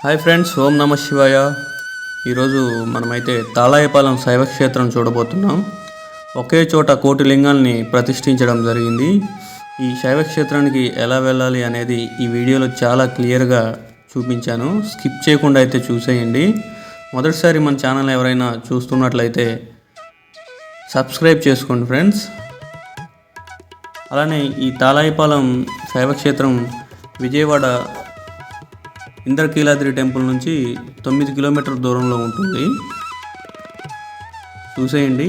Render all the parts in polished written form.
Hi friends, ఓం నమ శివాయ. ఈరోజు మనమైతే తాళాయపాలెం శైవక్షేత్రం చూడబోతున్నాం. ఒకే చోట కోటి లింగాల్ని ప్రతిష్ఠించడం జరిగింది. ఈ శైవక్షేత్రానికి ఎలా వెళ్ళాలి అనేది ఈ వీడియోలో చాలా క్లియర్గా చూపించాను. స్కిప్ చేయకుండా అయితే చూసేయండి. మొదటిసారి మన ఛానల్ ఎవరైనా చూస్తున్నట్లయితే సబ్స్క్రైబ్ చేసుకోండి ఫ్రెండ్స్. అలానే ఈ తాళాయపాలెం శైవక్షేత్రం విజయవాడ ఇంద్రకీలాద్రి టెంపుల్ నుంచి 9 కిలోమీటర్ల దూరంలో ఉంటుంది. చూసేయండి,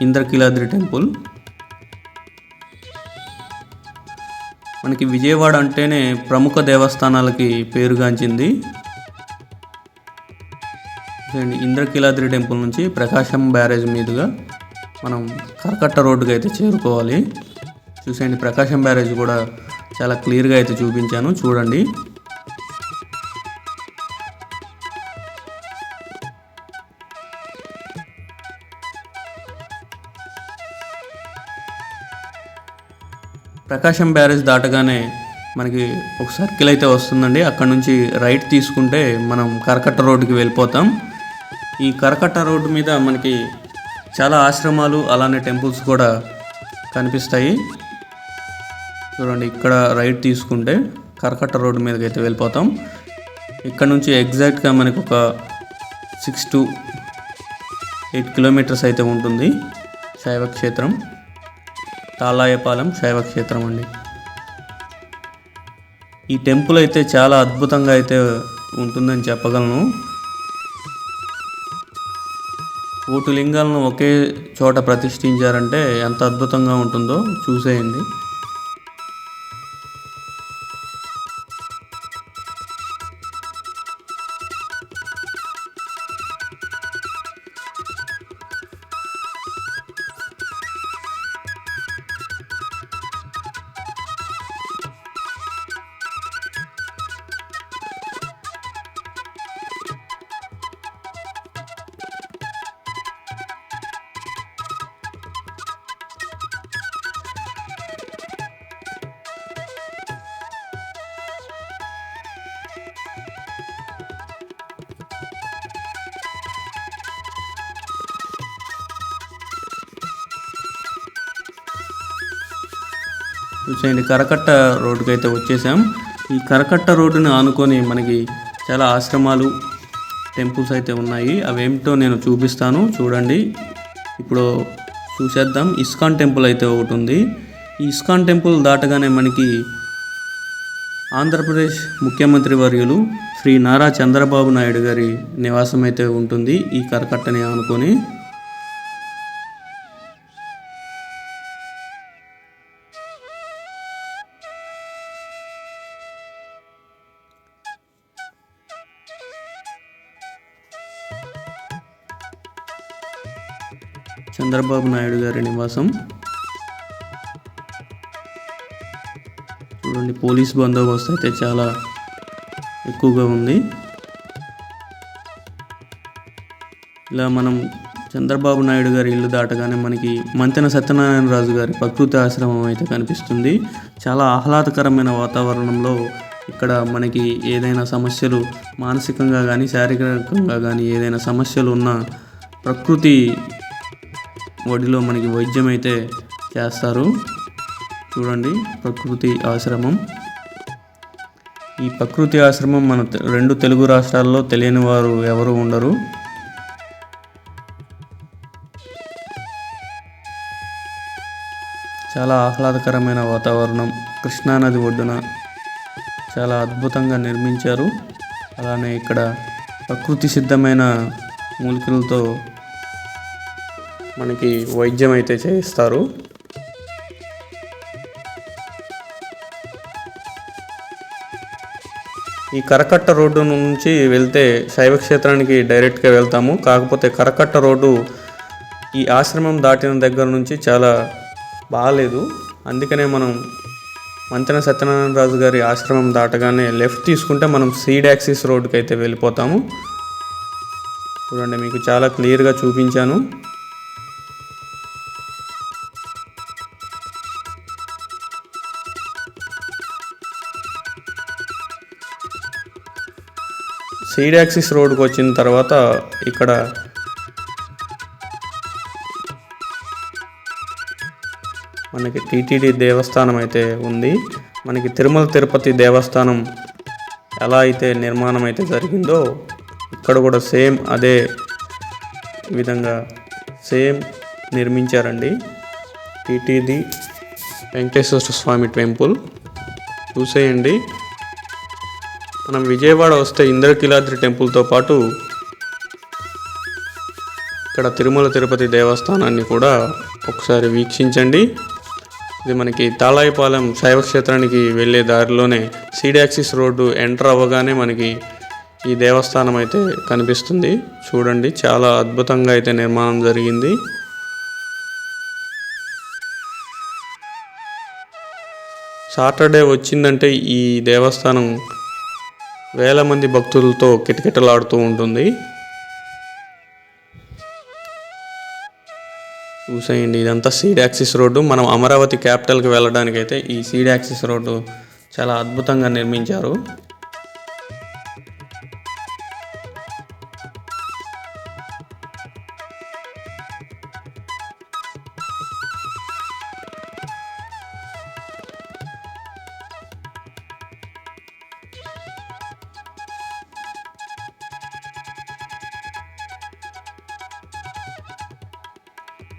ఇంద్రకీలాద్రి టెంపుల్. మనకి విజయవాడ అంటేనే ప్రముఖ దేవస్థానాలకి పేరుగాంచింది. చూసేయండి, ఇంద్రకీలాద్రి టెంపుల్ నుంచి ప్రకాశం బ్యారేజ్ మీదుగా మనం కరకట్ట రోడ్డుకి అయితే చేరుకోవాలి. చూసేయండి, ప్రకాశం బ్యారేజ్ కూడా చాలా క్లియర్గా అయితే చూపించాను, చూడండి. ప్రకాశం బ్యారేజ్ దాటగానే మనకి ఒక సర్కిల్ అయితే వస్తుందండి. అక్కడ నుంచి రైట్ తీసుకుంటే మనం కరకట్ట రోడ్డుకి వెళ్ళిపోతాం. ఈ కరకట్ట రోడ్డు మీద మనకి చాలా ఆశ్రమాలు అలానే టెంపుల్స్ కూడా కనిపిస్తాయి. చూడండి, ఇక్కడ రైట్ తీసుకుంటే కరకట్ట రోడ్డు మీదకి అయితే వెళ్ళిపోతాం. ఇక్కడ నుంచి ఎగ్జాక్ట్గా మనకు ఒక 6 to 8 కిలోమీటర్స్ అయితే ఉంటుంది శైవక్షేత్రం. తాళాయపాలెం శైవక్షేత్రం అండి. ఈ టెంపుల్ అయితే చాలా అద్భుతంగా అయితే ఉంటుందని చెప్పగలను. కోటి లింగాలను ఒకే చోట ప్రతిష్ఠించారంటే ఎంత అద్భుతంగా ఉంటుందో చూసేయండి. చూసేయండి, కరకట్ట రోడ్డుకి అయితే వచ్చేసాం. ఈ కరకట్ట రోడ్డుని ఆనుకొని మనకి చాలా ఆశ్రమాలు, టెంపుల్స్ అయితే ఉన్నాయి. అవేమిటో నేను చూపిస్తాను, చూడండి. ఇప్పుడు చూసేద్దాం. ఇస్కాన్ టెంపుల్ అయితే ఒకటి ఉంది. ఈ ఇస్కాన్ టెంపుల్ దాటగానే మనకి ఆంధ్రప్రదేశ్ ముఖ్యమంత్రి వర్యులు శ్రీ నారా చంద్రబాబు నాయుడు గారి నివాసం అయితే ఉంటుంది ఈ కరకట్టని ఆనుకొని. చంద్రబాబు నాయుడు గారి నివాసం చూడండి. పోలీస్ బందోబస్తు అయితే చాలా ఎక్కువగా ఉంది. ఇలా మనం చంద్రబాబు నాయుడు గారి ఇల్లు దాటగానే మనకి మంతెన సత్యనారాయణ రాజు గారి ప్రకృతి ఆశ్రమం అయితే కనిపిస్తుంది. చాలా ఆహ్లాదకరమైన వాతావరణంలో ఇక్కడ మనకి ఏదైనా సమస్యలు మానసికంగా కానీ శారీరకంగా కానీ ఏదైనా సమస్యలు ఉన్న ప్రకృతి ఒడిలో మనకి వైద్యం అయితే చేస్తారు. చూడండి, ప్రకృతి ఆశ్రమం. ఈ ప్రకృతి ఆశ్రమం మన 2 తెలుగు రాష్ట్రాల్లో తెలియని వారు ఎవరు ఉండరు. చాలా ఆహ్లాదకరమైన వాతావరణం. కృష్ణానది ఒడ్డున చాలా అద్భుతంగా నిర్మించారు. అలానే ఇక్కడ ప్రకృతి సిద్ధమైన మూలికలతో మనకి వైద్యం అయితే చేయిస్తారు. ఈ కరకట్ట రోడ్డు నుంచి వెళ్తే శైవక్షేత్రానికి డైరెక్ట్గా వెళ్తాము. కాకపోతే కరకట్ట రోడ్డు ఈ ఆశ్రమం దాటిన దగ్గర నుంచి చాలా బాగాలేదు. అందుకనే మనం మంతెన సత్యనారాయణ రాజు గారి ఆశ్రమం దాటగానే లెఫ్ట్ తీసుకుంటే మనం సీడ్ యాక్సిస్ రోడ్డుకి అయితే వెళ్ళిపోతాము. చూడండి, మీకు చాలా క్లియర్గా చూపించాను. సీడ్ యాక్సిస్ రోడ్కి వచ్చిన తర్వాత ఇక్కడ మనకి టీటీడీ దేవస్థానం అయితే ఉంది. మనకి తిరుమల తిరుపతి దేవస్థానం ఎలా అయితే నిర్మాణం అయితే జరిగిందో ఇక్కడ కూడా సేమ్ అదే విధంగా సేమ్ నిర్మించారండి. టీటీడీ వెంకటేశ్వర స్వామి టెంపుల్ చూసేయండి. మనం విజయవాడ వస్తే ఇంద్రకీలాద్రి టెంపుల్తో పాటు ఇక్కడ తిరుమల తిరుపతి దేవస్థానాన్ని కూడా ఒకసారి వీక్షించండి. ఇది మనకి తాళాయిపాలెం శైవ క్షేత్రానికి వెళ్ళే దారిలోనే సీడ్ యాక్సిస్ రోడ్డు ఎంటర్ అవ్వగానే మనకి ఈ దేవస్థానం అయితే కనిపిస్తుంది. చూడండి, చాలా అద్భుతంగా అయితే నిర్మాణం జరిగింది. సాటర్డే వచ్చిందంటే ఈ దేవస్థానం వేల మంది భక్తులతో కిటకిటలాడుతూ ఉంటుంది. చూసేయండి, ఇదంతా సీడ్ యాక్సిస్ రోడ్డు. మనం అమరావతి క్యాపిటల్కి వెళ్ళడానికి అయితే ఈ సీడ్ యాక్సిస్ రోడ్డు చాలా అద్భుతంగా నిర్మించారు.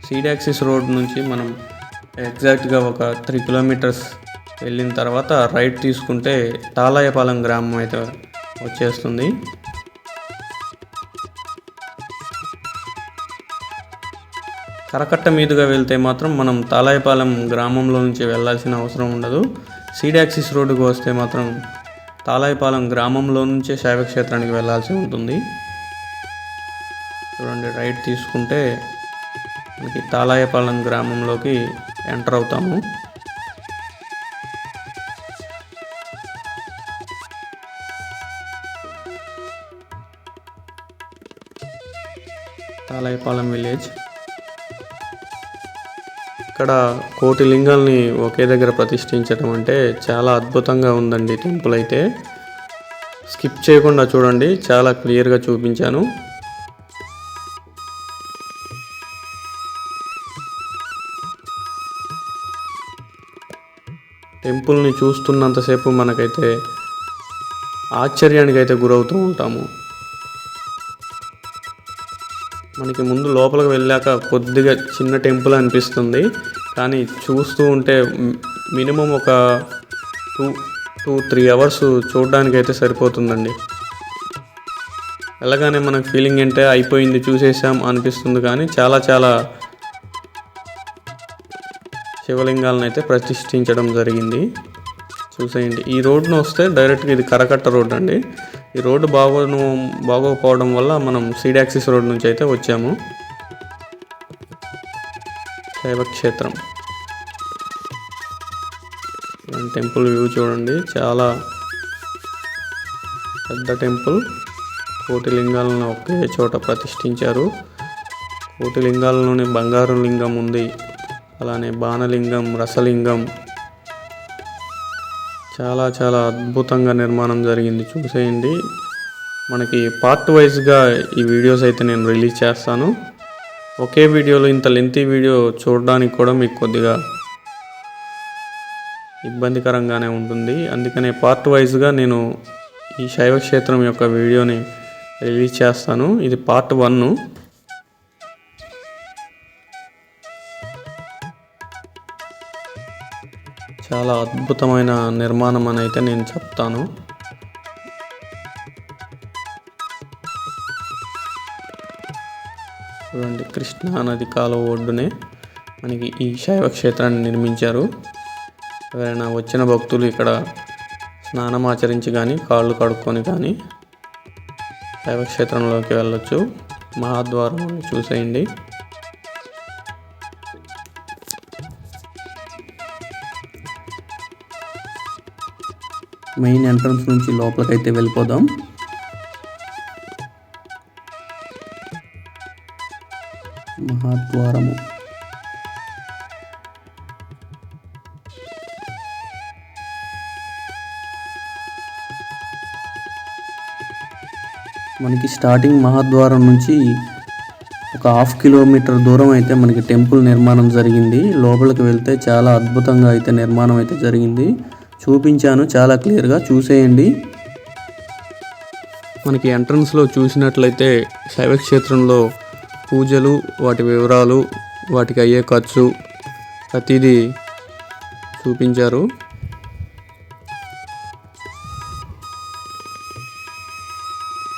సీడ్ యాక్సిస్ రోడ్ నుంచి మనం ఎగ్జాక్ట్గా ఒక 3 కిలోమీటర్స్ వెళ్ళిన తర్వాత రైట్ తీసుకుంటే తాళాయపాలెం గ్రామం అయితే వచ్చేస్తుంది. కరకట్ట మీదుగా వెళ్తే మాత్రం మనం తాళాయపాలెం గ్రామంలో నుంచి వెళ్ళాల్సిన అవసరం ఉండదు. సీడ్ యాక్సిస్ రోడ్డుకు వస్తే మాత్రం తాళాయపాలెం గ్రామంలో నుంచే శైవ క్షేత్రానికి వెళ్ళాల్సి ఉంటుంది. చూడండి, రైట్ తీసుకుంటే మనకి తాళాయపాలెం గ్రామంలోకి ఎంటర్ అవుతాము. తాళాయపాలెం విలేజ్. ఇక్కడ 1,000,000 లింగాల్ని ఒకే దగ్గర ప్రతిష్ఠించడం అంటే చాలా అద్భుతంగా ఉందండి. టెంపుల్ అయితే స్కిప్ చేయకుండా చూడండి, చాలా క్లియర్గా చూపించాను. టెంపుల్ని చూస్తున్నంతసేపు మనకైతే ఆశ్చర్యానికి అయితే గురవుతూ ఉంటాము. మనకి ముందు లోపలికి వెళ్ళాక కొద్దిగా చిన్న టెంపుల్ అనిపిస్తుంది, కానీ చూస్తూ ఉంటే మినిమం ఒక 2-3 అవర్స్ చూడడానికైతే సరిపోతుందండి. వెళ్ళగానే మనకు ఫీలింగ్ అంటే అయిపోయింది, చూసేసాం అనిపిస్తుంది, కానీ చాలా చాలా శివలింగాలను అయితే ప్రతిష్ఠించడం జరిగింది. చూసేయండి, ఈ రోడ్డును వస్తే డైరెక్ట్గా ఇది కరకట్ట రోడ్ అండి. ఈ రోడ్డు బాగోకపోవడం వల్ల మనం సీడ్ యాక్సిస్ రోడ్ నుంచి అయితే వచ్చాము. శైవక్షేత్రం టెంపుల్ వ్యూ చూడండి, చాలా పెద్ద టెంపుల్. 1,000,000 లింగాలను ఒకే చోట ప్రతిష్ఠించారు. 1,000,000 లింగాలలోనే బంగారు లింగం ఉంది, అలానే బాణలింగం, రసలింగం. చాలా చాలా అద్భుతంగా నిర్మాణం జరిగింది. చూసేయండి, మనకి పార్ట్ వైజ్గా ఈ వీడియోస్ అయితే నేను రిలీజ్ చేస్తాను. ఒకే వీడియోలో ఇంత లెంతీ వీడియో చూడడానికి కూడా మీకు కొద్దిగా ఇబ్బందికరంగానే ఉంటుంది. అందుకనే పార్ట్ వైజ్గా నేను ఈ శైవక్షేత్రం యొక్క వీడియోని రిలీజ్ చేస్తాను. ఇది పార్ట్ 1. చాలా అద్భుతమైన నిర్మాణం అని అయితే నేను చెప్తాను. చూడండి, కృష్ణా నది కాలువ ఒడ్డునే మనకి ఈ శైవ క్షేత్రాన్ని నిర్మించారు. ఎవరైనా వచ్చిన భక్తులు ఇక్కడ స్నానం ఆచరించి కానీ కాళ్ళు కడుక్కొని కానీ శైవ క్షేత్రంలోకి వెళ్ళొచ్చు. మహాద్వారం చూసేయండి. మెయిన్ ఎంట్రన్స్ నుంచి లోపలికైతే వెళ్ళిపోదాం. మహాద్వారము. మనకి స్టార్టింగ్ మహాద్వారం నుంచి ఒక 1/2 కిలోమీటర్ దూరం అయితే మనకి టెంపుల్ నిర్మాణం జరిగింది. లోపలికి వెళ్తే చాలా అద్భుతంగా అయితే నిర్మాణం అయితే జరిగింది. చూపించాను చాలా క్లియర్గా, చూసేయండి. మనకి ఎంట్రన్స్లో చూసినట్లయితే శైవ క్షేత్రంలో పూజలు, వాటి వివరాలు, వాటికి అయ్యే ఖర్చు ప్రతిదీ చూపించారు.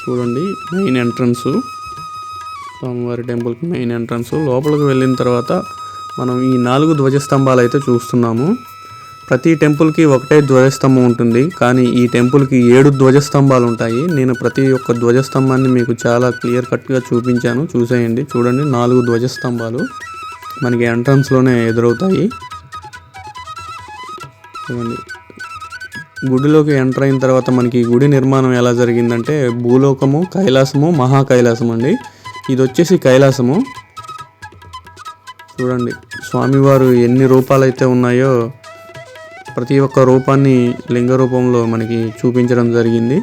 చూడండి, మెయిన్ ఎంట్రన్స్, స్వామివారి టెంపుల్కి మెయిన్ ఎంట్రన్స్. లోపలికి వెళ్ళిన తర్వాత మనం ఈ 4 ధ్వజస్తంభాలు అయితే చూస్తున్నాము. ప్రతి టెంపుల్కి ఒకటే ధ్వజస్తంభం ఉంటుంది, కానీ ఈ టెంపుల్కి 7 ధ్వజస్తంభాలు ఉంటాయి. నేను ప్రతి ఒక్క ధ్వజస్తంభాన్ని మీకు చాలా క్లియర్ కట్గా చూపించాను, చూసేయండి. చూడండి, 4 ధ్వజస్తంభాలు మనకి ఎంట్రన్స్లోనే ఎదురవుతాయి. చూడండి, గుడిలోకి ఎంటర్ అయిన తర్వాత మనకి గుడి నిర్మాణం ఎలా జరిగిందంటే భూలోకము, కైలాసము, మహాకైలాసం అండి. ఇది వచ్చేసి కైలాసము. చూడండి, స్వామివారు ఎన్ని రూపాలైతే ఉన్నాయో ప్రతి ఒక్క రూపాన్ని లింగ రూపంలో మనకి చూపించడం జరిగింది.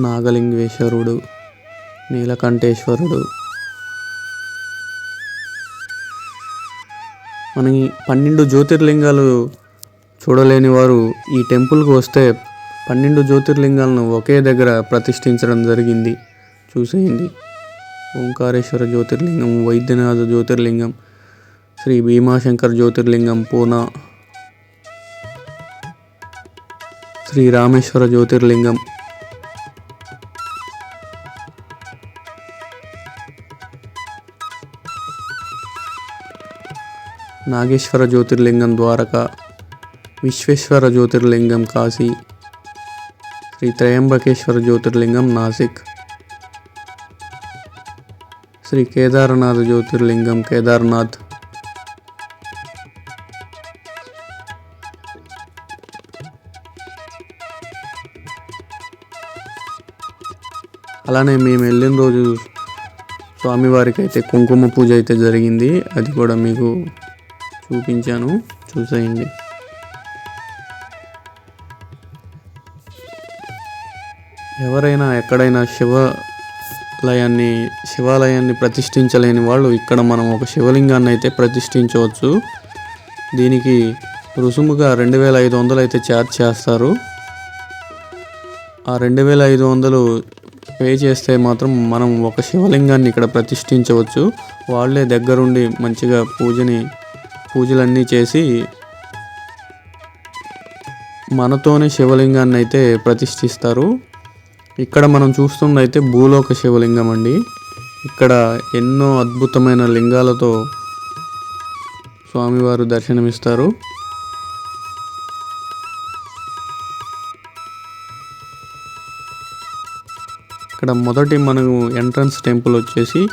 నాగలింగేశ్వరుడు, నీలకంఠేశ్వరుడు. మనకి 12 జ్యోతిర్లింగాలు చూడలేని వారు ఈ టెంపుల్కి వస్తే 12 జ్యోతిర్లింగాలను ఒకే దగ్గర ప్రతిష్ఠించడం జరిగింది. చూసేయండి, ఓంకారేశ్వర జ్యోతిర్లింగం, వైద్యనాథ జ్యోతిర్లింగం, శ్రీ భీమాశంకర్ జ్యోతిర్లింగం పూనా, శ్రీ రామేశ్వర జ్యోతిర్లింగం, నాగేశ్వర జ్యోతిర్లింగం ద్వారక, విశ్వేశ్వర జ్యోతిర్లింగం కాశీ, శ్రీ త్రయంబకేశ్వర జ్యోతిర్లింగం నాసిక్, శ్రీ కేదారనాథ జ్యోతిర్లింగం కేదార్నాథ్, అలానే మేము వెళ్ళిన రోజు స్వామివారికి అయితే కుంకుమ పూజ అయితే జరిగింది. అది కూడా మీకు చూపించాను, చూసేయండి. ఎవరైనా ఎక్కడైనా శివాలయాన్ని ప్రతిష్ఠించలేని వాళ్ళు ఇక్కడ మనం ఒక శివలింగాన్ని అయితే ప్రతిష్ఠించవచ్చు. దీనికి రుసుముగా 2500 అయితే ఛార్జ్ చేస్తారు. ఆ 2500 పే చేస్తే మాత్రం మనం ఒక శివలింగాన్ని ఇక్కడ ప్రతిష్ఠించవచ్చు. వాళ్ళే దగ్గరుండి మంచిగా పూజలన్నీ చేసి మనతోనే శివలింగాన్ని అయితే ప్రతిష్ఠిస్తారు. ఇక్కడ మనం చూస్తున్నదైతే భూలోక శివలింగం అండి. ఇక్కడ ఎన్నో అద్భుతమైన లింగాలతో స్వామివారు దర్శనమిస్తారు. ఇక్కడ మొదటి మనకు ఎంట్రన్స్ టెంపుల్ వచ్చేసి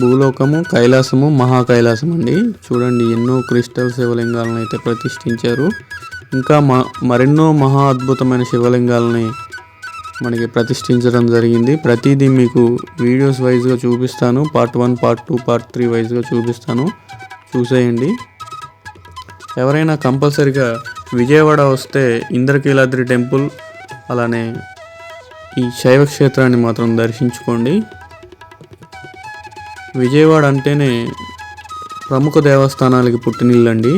భూలోకము, కైలాసము, మహాకైలాసం అండి. చూడండి, ఎన్నో క్రిస్టల్ శివలింగాలను అయితే ప్రతిష్ఠించారు. ఇంకా మరెన్నో మహా అద్భుతమైన శివలింగాలని మనకి ప్రతిష్ఠించడం జరిగింది. ప్రతిదీ మీకు వీడియోస్ వైజ్గా చూపిస్తాను. పార్ట్ 1, పార్ట్ 2, పార్ట్ 3 వైజ్గా చూపిస్తాను, చూసేయండి. ఎవరైనా కంపల్సరిగా విజయవాడ వస్తే ఇంద్రకీలాద్రి టెంపుల్, అలానే ఈ శైవ క్షేత్రాన్ని మాత్రం దర్శించుకోండి. విజయవాడ అంటేనే ప్రముఖ దేవస్థానాలకి పుట్టినిల్లండి.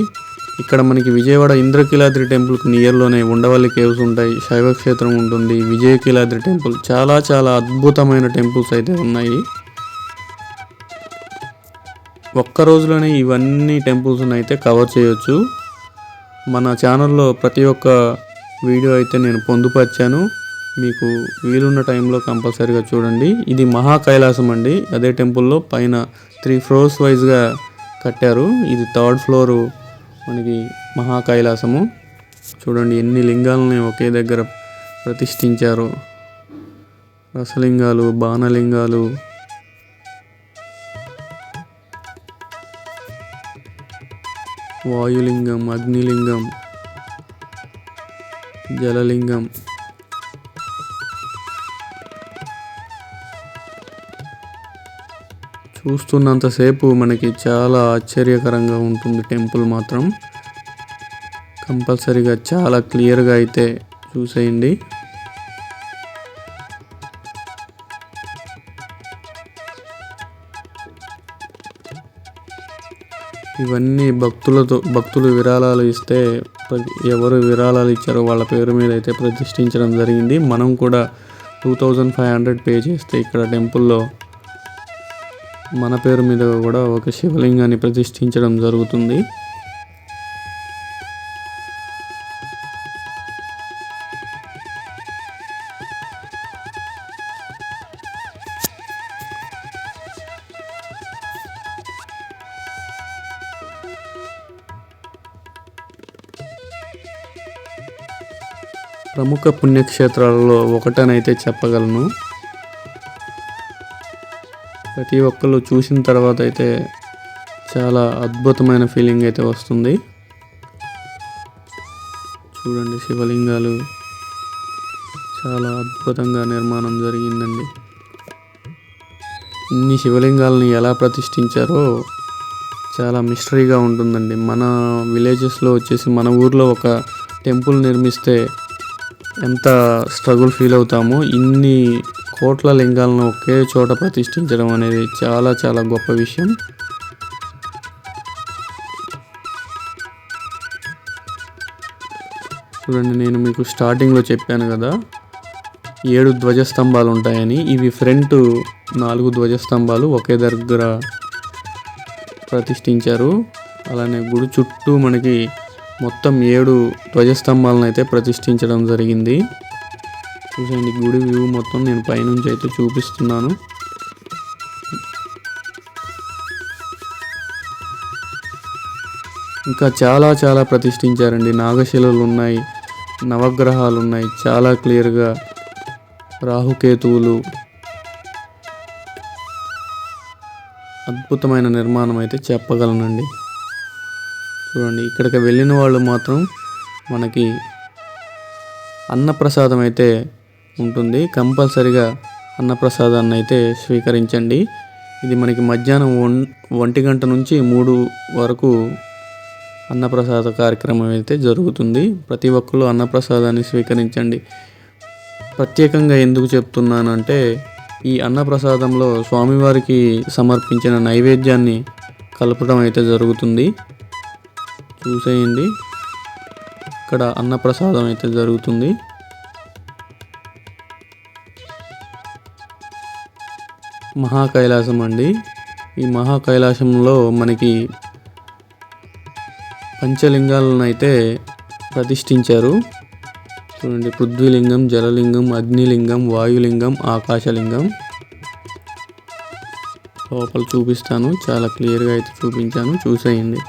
ఇక్కడ మనకి విజయవాడ ఇంద్రకీలాద్రి టెంపుల్కి నియర్లోనే ఉండవల్లి కేవ్స్ ఉంటాయి, శైవ క్షేత్రం ఉంటుంది, విజయకీలాద్రి టెంపుల్, చాలా చాలా అద్భుతమైన టెంపుల్స్ అయితే ఉన్నాయి. ఒక్క రోజులోనే ఇవన్నీ టెంపుల్స్ని అయితే కవర్ చేయొచ్చు. మన ఛానల్లో ప్రతి ఒక్క వీడియో అయితే నేను పొందుపరిచాను. మీకు వీలున్న టైంలో కంపల్సరీగా చూడండి. ఇది మహాకైలాసం అండి. అదే టెంపుల్లో పైన 3 ఫ్లోర్స్ వైజ్గా కట్టారు. ఇది 3rd ఫ్లోరు మనకి మహాకైలాసము. చూడండి, ఎన్ని లింగాలని ఒకే దగ్గర ప్రతిష్ఠించారు. రసలింగాలు, బాణలింగాలు, వాయులింగం, అగ్నిలింగం, జలలింగం. చూస్తున్నంతసేపు మనకి చాలా ఆశ్చర్యకరంగా ఉంటుంది టెంపుల్ మాత్రం. కంపల్సరీగా చాలా క్లియర్గా అయితే చూసేయండి. ఇవన్నీ భక్తులు విరాళాలు ఇస్తే ఎవరు విరాళాలు ఇచ్చారో వాళ్ళ పేరు మీద అయితే ప్రతిష్ఠించడం జరిగింది. మనం కూడా 2500 పే చేస్తే ఇక్కడ టెంపుల్లో మన పేరు మీద కూడా ఒక శివలింగాన్ని ప్రతిష్ఠించడం జరుగుతుంది. ప్రముఖ పుణ్యక్షేత్రాలలో ఒకటనైతే చెప్పగలను. ప్రతి ఒక్కళ్ళు చూసిన తర్వాత అయితే చాలా అద్భుతమైన ఫీలింగ్ అయితే వస్తుంది. చూడండి, శివలింగాలు చాలా అద్భుతంగా నిర్మాణం జరిగిందండి. ఇన్ని శివలింగాలని ఎలా ప్రతిష్ఠించారో చాలా మిస్టరీగా ఉంటుందండి. మన విలేజెస్లో వచ్చేసి మన ఊర్లో ఒక టెంపుల్ నిర్మిస్తే ఎంత స్ట్రగుల్ ఫీల్ అవుతామో, ఇన్ని కోట్ల లింగాలను ఒకే చోట ప్రతిష్ఠించడం అనేది చాలా చాలా గొప్ప విషయం. చూడండి, నేను మీకు స్టార్టింగ్లో చెప్పాను కదా 7 ధ్వజస్తంభాలు ఉంటాయని. ఇవి ఫ్రంట్ 4 ధ్వజస్తంభాలు ఒకే దగ్గర ప్రతిష్ఠించారు. అలానే గుడి చుట్టూ మనకి మొత్తం 7 ధ్వజస్తంభాలను అయితే ప్రతిష్ఠించడం జరిగింది. చూడండి, గుడి వ్యూ మొత్తం నేను పైనుంచి అయితే చూపిస్తున్నాను. ఇంకా చాలా చాలా ప్రతిష్ఠించారండి. నాగశిలలు ఉన్నాయి, నవగ్రహాలు ఉన్నాయి, చాలా క్లియర్గా రాహుకేతువులు. అద్భుతమైన నిర్మాణం అయితే చెప్పగలనండి. చూడండి, ఇక్కడికి వెళ్ళిన వాళ్ళు మాత్రం మనకి అన్నప్రసాదం అయితే ఉంటుంది. కంపల్సరిగా అన్నప్రసాదాన్ని అయితే స్వీకరించండి. ఇది మనకి మధ్యాహ్నం 1 గంట నుంచి 3 వరకు అన్నప్రసాద కార్యక్రమం అయితే జరుగుతుంది. ప్రతి ఒక్కరు అన్నప్రసాదాన్ని స్వీకరించండి. ప్రత్యేకంగా ఎందుకు చెప్తున్నానంటే, ఈ అన్నప్రసాదంలో స్వామివారికి సమర్పించిన నైవేద్యాన్ని కలపడం అయితే జరుగుతుంది. చూసేయండి, ఇక్కడ అన్నప్రసాదం అయితే జరుగుతుంది. మహాకైలాసం అండి. ఈ మహాకైలాసంలో మనకి పంచలింగాలను అయితే ప్రతిష్ఠించారు. చూడండి, పృథ్వీలింగం, జలలింగం, అగ్నిలింగం, వాయులింగం, ఆకాశలింగం. లోపల చూపిస్తాను, చాలా క్లియర్గా అయితే చూపించాను, చూసేయండి.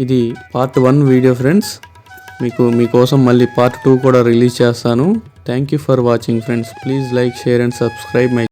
ఇది పార్ట్ 1 వీడియో ఫ్రెండ్స్. మీకోసం మళ్ళీ పార్ట్ 2 కూడా రిలీజ్ చేస్తాను. Thank you for watching friends. Please like, share and subscribe my